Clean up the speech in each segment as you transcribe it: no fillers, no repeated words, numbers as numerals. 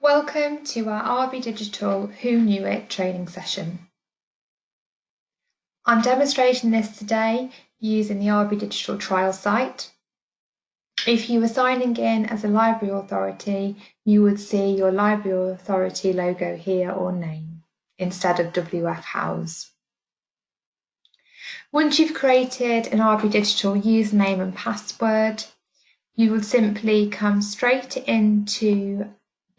Welcome to our RBdigital Hoonuit training session. I'm demonstrating this today using the RBdigital trial site. If you were signing in as a library authority, you would see your library authority logo here or name instead of WF House. Once you've created an RBdigital username and password, you will simply come straight into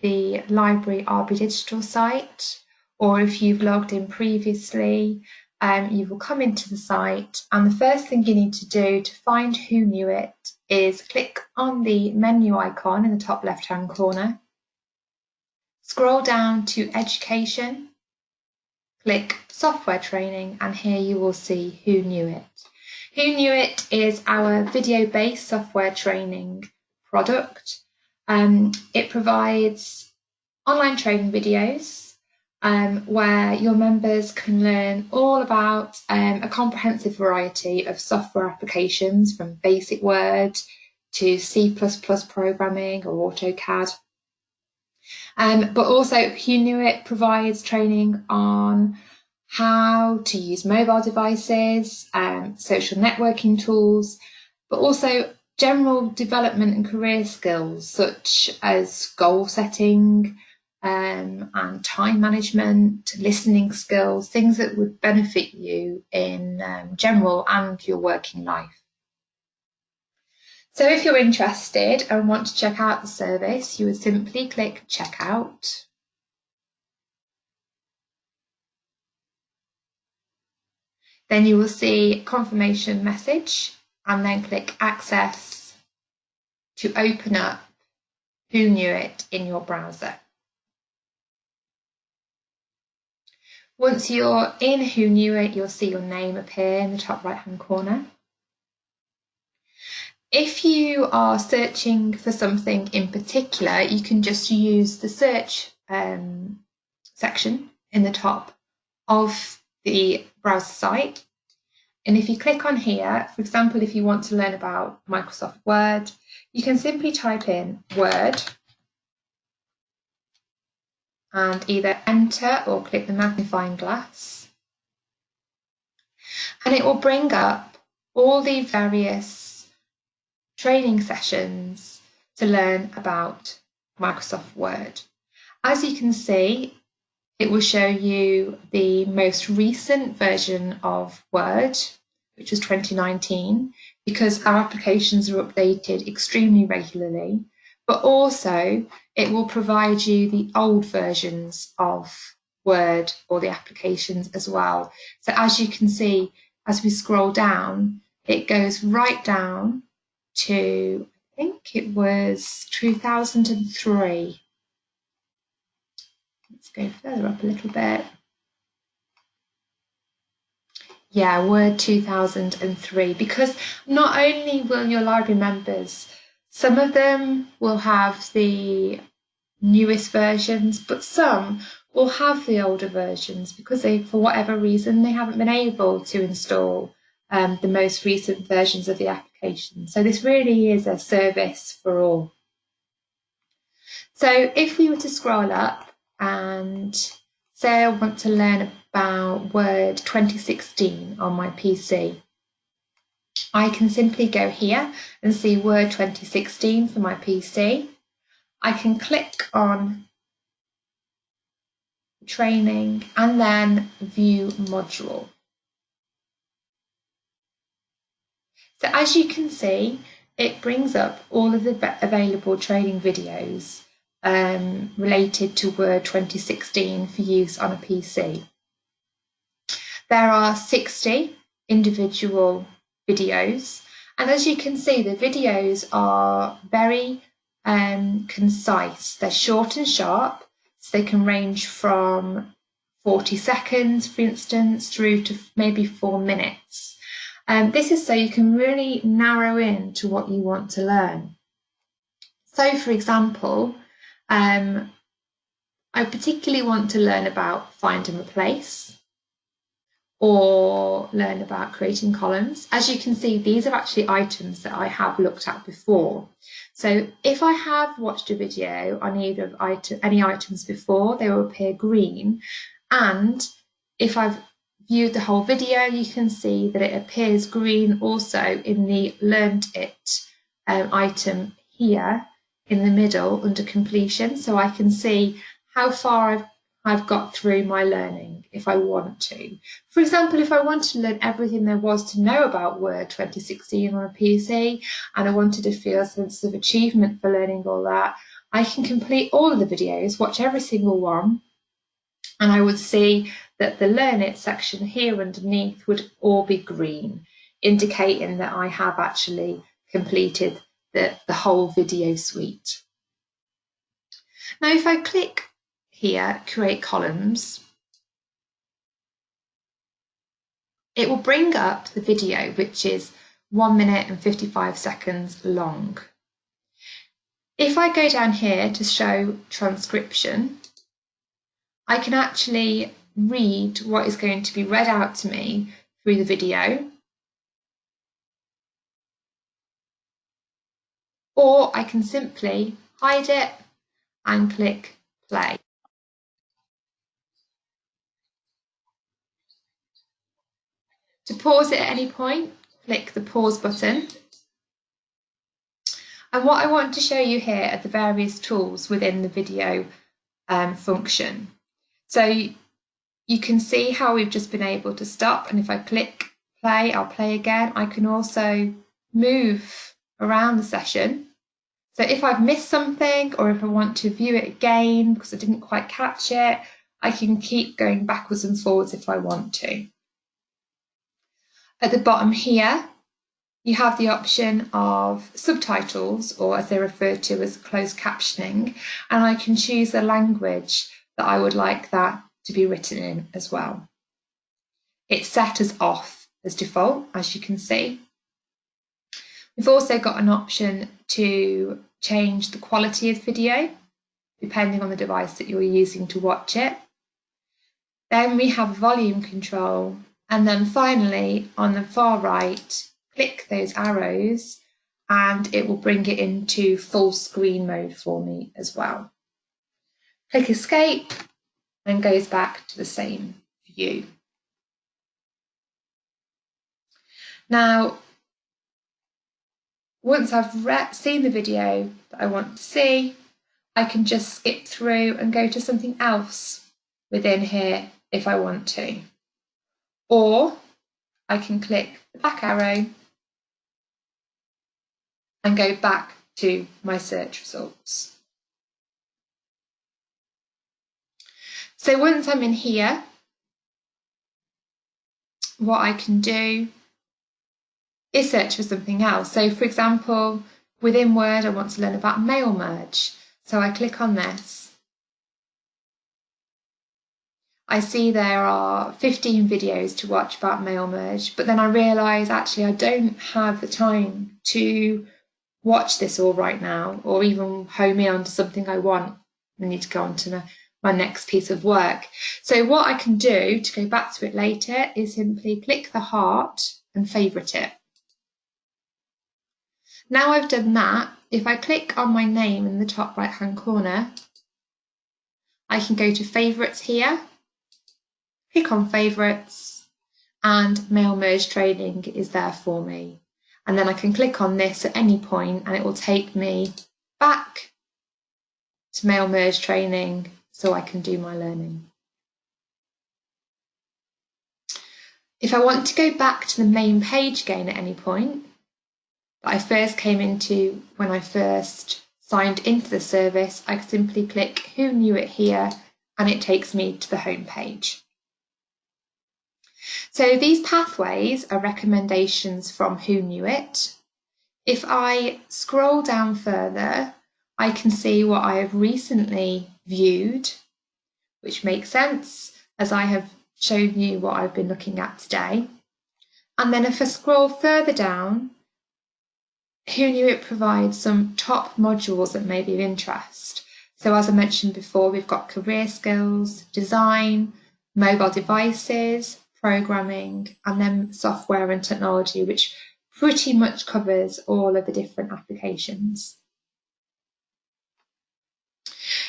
the library RBdigital site, or if you've logged in previously, you will come into the site, and the first thing you need to do to find Hoonuit is click on the menu icon in the top left hand corner, scroll down to Education, click Software Training, and here you will see Hoonuit. Hoonuit is our video-based software training product. It provides online training videos where your members can learn all about a comprehensive variety of software applications, from basic Word to C++ programming or AutoCAD. But also Hoonuit provides training on how to use mobile devices, social networking tools, but also general development and career skills such as goal setting and time management, listening skills, things that would benefit you in general and your working life. So if you're interested and want to check out the service, you would simply click Checkout. Then you will see a confirmation message, and then click Access to open up Hoonuit in your browser. Once you're in Hoonuit, you'll see your name appear in the top right hand corner. If you are searching for something in particular, you can just use the search section in the top of the browser site. And if you click on here, for example, if you want to learn about Microsoft Word, you can simply type in Word and either enter or click the magnifying glass. And it will bring up all the various training sessions to learn about Microsoft Word. As you can see, it will show you the most recent version of Word, which was 2019, because our applications are updated extremely regularly, but also it will provide you the old versions of Word or the applications as well. So as you can see, as we scroll down, it goes right down to, I think it was 2003. Let's go further up a little bit. Yeah, Word 2003, because not only will your library members, some of them will have the newest versions, but some will have the older versions because they, for whatever reason, they haven't been able to install the most recent versions of the application. So this really is a service for all. So if we were to scroll up and say I want to learn about Word 2016 on my PC, I can simply go here and see Word 2016 for my PC. I can click on Training and then View Module. So as you can see, it brings up all of the available training videos related to Word 2016 for use on a PC. There are 60 individual videos, and as you can see, the videos are very concise. They're short and sharp, so they can range from 40 seconds, for instance, through to maybe 4 minutes. This is so you can really narrow in to what you want to learn. So, for example, I particularly want to learn about find and replace, or learn about creating columns. As you can see, these are actually items that I have looked at before. So if I have watched a video on either of any items before, they will appear green. And if I've viewed the whole video, you can see that it appears green also in the Learned It item here in the middle under completion. So I can see how far I've got through my learning if I want to. For example, if I wanted to learn everything there was to know about Word 2016 on a PC and I wanted to feel a sense of achievement for learning all that, I can complete all of the videos, watch every single one, and I would see that the Learn It section here underneath would all be green, indicating that I have actually completed the whole video suite. Now, if I click here, create columns, it will bring up the video, which is 1 minute and 55 seconds long. If I go down here to show transcription, I can actually read what is going to be read out to me through the video, or I can simply hide it and click play. To pause it at any point, click the pause button. And what I want to show you here are the various tools within the video function. So you can see how we've just been able to stop, and if I click play, I'll play again. I can also move around the session. So if I've missed something, or if I want to view it again because I didn't quite catch it, I can keep going backwards and forwards if I want to. At the bottom here, you have the option of subtitles, or as they're referred to as closed captioning, and I can choose the language that I would like that to be written in as well. It's set as off as default, as you can see. We've also got an option to change the quality of the video, depending on the device that you're using to watch it. Then we have volume control, and then finally on the far right, click those arrows and it will bring it into full screen mode for me as well. Click escape and goes back to the same view. Now, once I've seen the video that I want to see, I can just skip through and go to something else within here if I want to. Or I can click the back arrow and go back to my search results. So once I'm in here, what I can do is search for something else. So for example, within Word, I want to learn about mail merge. So I click on this. I see there are 15 videos to watch about mail merge, but then I realise actually I don't have the time to watch this all right now, or even home in onto something I want. I need to go on to my next piece of work. So what I can do to go back to it later is simply click the heart and favourite it. Now I've done that, if I click on my name in the top right hand corner, I can go to favourites here, click on favourites, and mail merge training is there for me. And then I can click on this at any point and it will take me back to mail merge training so I can do my learning. If I want to go back to the main page again at any point that I first came into when I first signed into the service, I simply click Hoonuit here and it takes me to the home page. So these pathways are recommendations from Hoonuit. If I scroll down further, I can see what I have recently viewed, which makes sense as I have shown you what I've been looking at today. And then if I scroll further down, Hoonuit provides some top modules that may be of interest. So as I mentioned before, we've got career skills, design, mobile devices, programming, and then software and technology, which pretty much covers all of the different applications.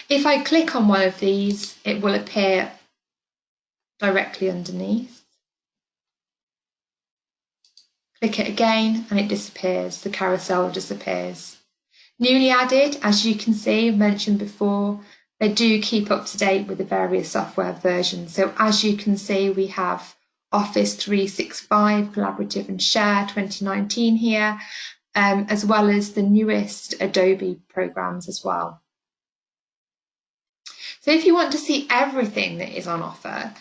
If I click on one of these, it will appear directly underneath. Click it again and it disappears, the carousel disappears. Newly added, as you can see, mentioned before, they do keep up to date with the various software versions. So as you can see, we have Office 365, Collaborative and Share 2019 here, as well as the newest Adobe programs as well. So if you want to see everything that is on offer,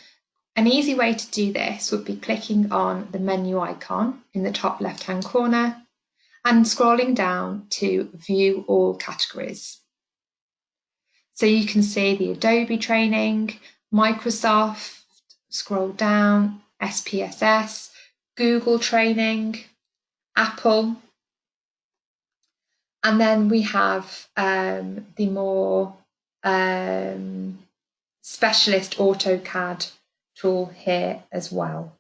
an easy way to do this would be clicking on the menu icon in the top left-hand corner and scrolling down to View All Categories. So you can see the Adobe training, Microsoft, scroll down, SPSS, Google training, Apple, and then we have the more specialist AutoCAD tool here as well.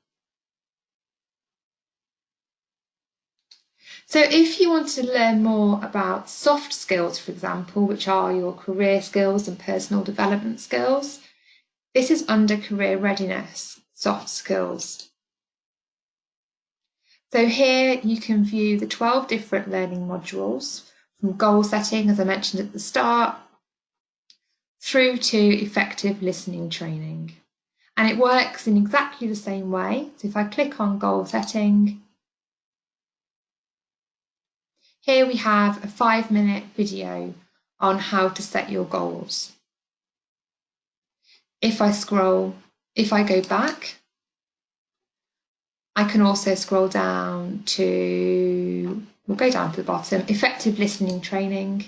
So if you want to learn more about soft skills, for example, which are your career skills and personal development skills, this is under Career Readiness, Soft Skills. So here you can view the 12 different learning modules, from goal setting, as I mentioned at the start, through to effective listening training. And it works in exactly the same way. So if I click on goal setting, here we have a 5-minute video on how to set your goals. If I go back, I can also scroll down to, we'll go down to the bottom, effective listening training.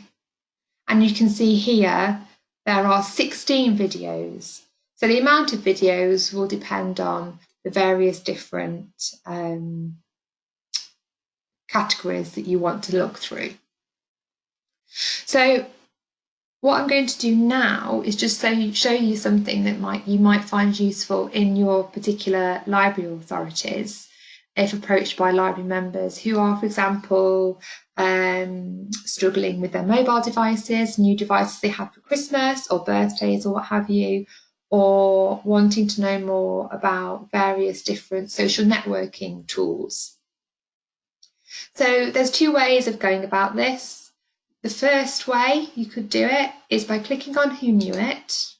And you can see here, there are 16 videos. So the amount of videos will depend on the various different categories that you want to look through. So what I'm going to do now is just show you something that you might find useful in your particular library authorities if approached by library members who are, for example, struggling with their mobile devices, new devices they have for Christmas or birthdays or what have you, or wanting to know more about various different social networking tools. So there's two ways of going about this. The first way you could do it is by clicking on Hoonuit.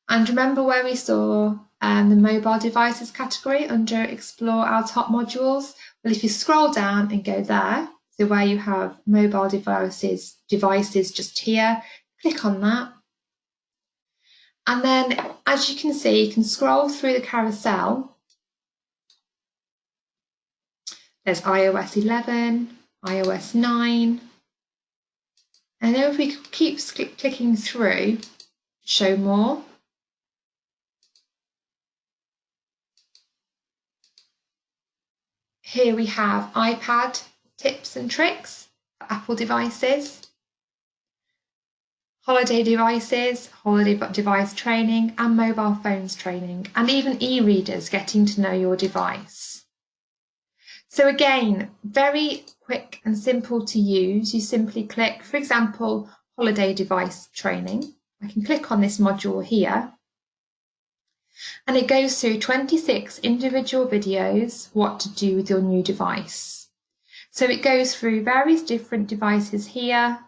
And remember where we saw the mobile devices category under Explore Our Top Modules? Well, if you scroll down and go there, so where you have mobile devices just here, click on that. And then, as you can see, you can scroll through the carousel. There's iOS 11, iOS 9. And then if we keep clicking through, show more. Here we have iPad tips and tricks for Apple devices, holiday devices, holiday device training, and mobile phones training, and even e-readers, getting to know your device. So again, very quick and simple to use. You simply click, for example, holiday device training. I can click on this module here, and it goes through 26 individual videos, what to do with your new device. So it goes through various different devices here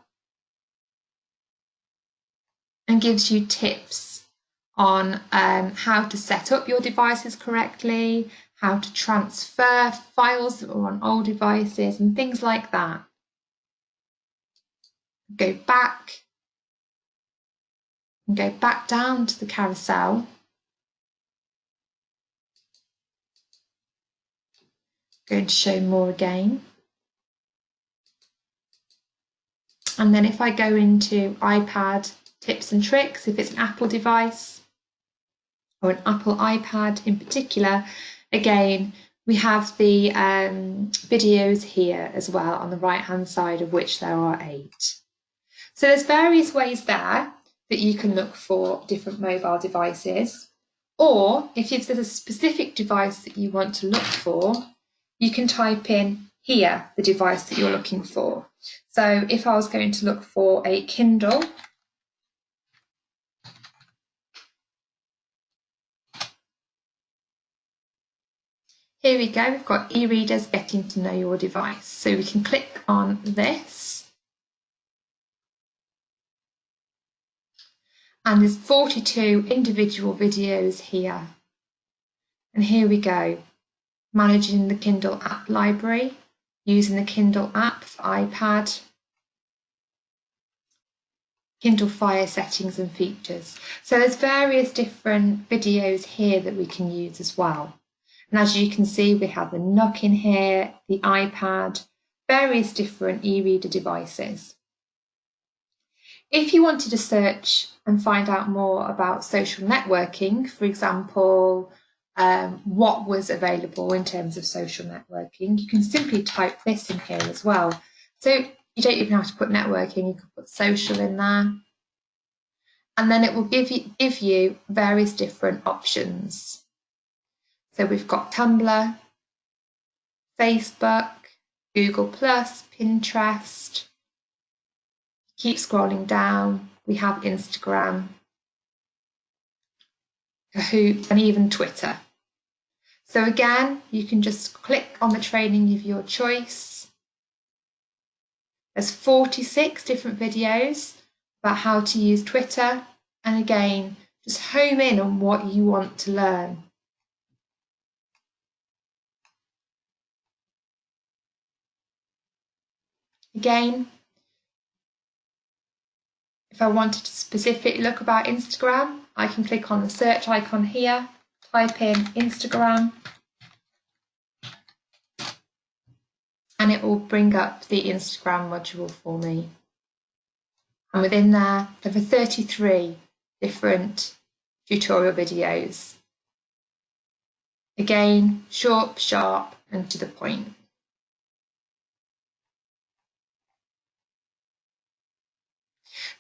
and gives you tips on how to set up your devices correctly, how to transfer files that are on old devices and things like that. Go back and go back down to the carousel. Going to show more again. And then if I go into iPad tips and tricks, if it's an Apple device or an Apple iPad in particular, again, we have the videos here as well on the right-hand side, of which there are 8. So there's various ways there that you can look for different mobile devices. Or if there's a specific device that you want to look for, you can type in here the device that you're looking for. So if I was going to look for a Kindle, here we go, we've got e-readers getting to know your device. So we can click on this. And there's 42 individual videos here. And here we go, managing the Kindle app library, using the Kindle app for iPad, Kindle Fire settings and features. So there's various different videos here that we can use as well. And as you can see, we have the Nook in here, the iPad, various different e-reader devices. If you wanted to search and find out more about social networking, for example, what was available in terms of social networking, you can simply type this in here as well. So you don't even have to put networking, you can put social in there. And then it will give you various different options. So we've got Tumblr, Facebook, Google+, Pinterest. Keep scrolling down, we have Instagram, Kahoot, and even Twitter. So again, you can just click on the training of your choice. There's 46 different videos about how to use Twitter, and again, just home in on what you want to learn. Again, if I wanted to specifically look about Instagram, I can click on the search icon here, type in Instagram, and it will bring up the Instagram module for me. And within there are 33 different tutorial videos. Again, short, sharp, and to the point.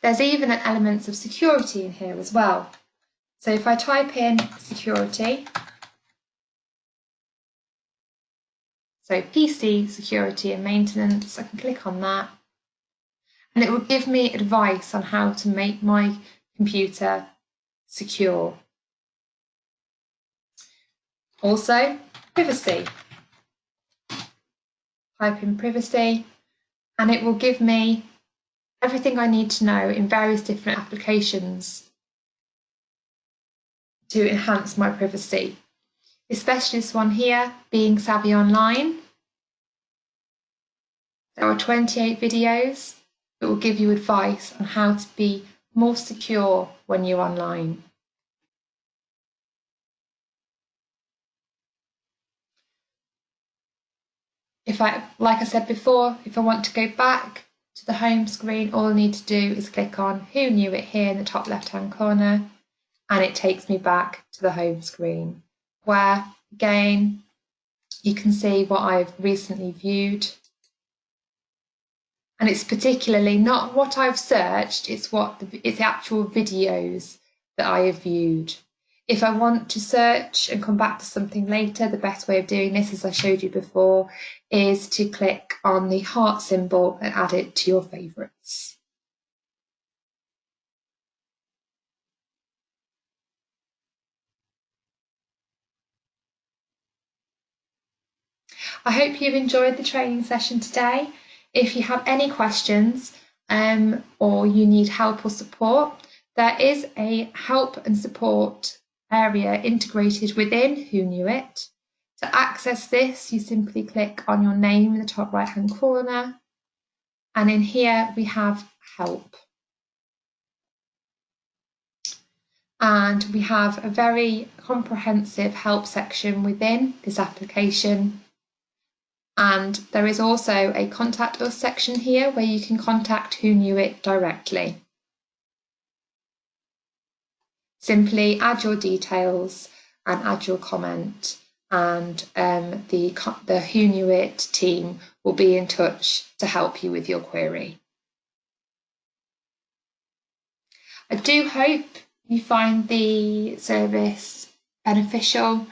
There's even an element of security in here as well. So if I type in security, so PC security and maintenance, I can click on that, and it will give me advice on how to make my computer secure. Also, privacy. Type in privacy, and it will give me everything I need to know in various different applications to enhance my privacy. Especially this one here, Being Savvy Online. There are 28 videos that will give you advice on how to be more secure when you're online. Like I said before, if I want to go back to the home screen, all I need to do is click on Who Knew It here in the top left-hand corner, and it takes me back to the home screen, where again you can see what I've recently viewed. And it's particularly not what I've searched, it's the actual videos that I have viewed. If I want to search and come back to something later, the best way of doing this, as I showed you before, is to click on the heart symbol and add it to your favourites. I hope you've enjoyed the training session today. If you have any questions or you need help or support, there is a help and support area integrated within Hoonuit. To access this, you simply click on your name in the top right-hand corner, and in here we have help. And we have a very comprehensive help section within this application. And there is also a contact us section here where you can contact Hoonuit directly. Simply add your details and add your comment, and the Hoonuit team will be in touch to help you with your query. I do hope you find the service beneficial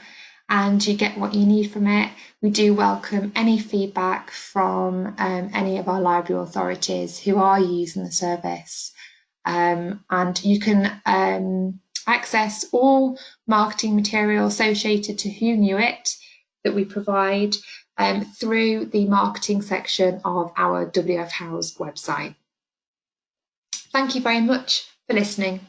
and you get what you need from it. We do welcome any feedback from any of our library authorities who are using the service. And you can access all marketing material associated to Hoonuit that we provide through the marketing section of our WF House website. Thank you very much for listening.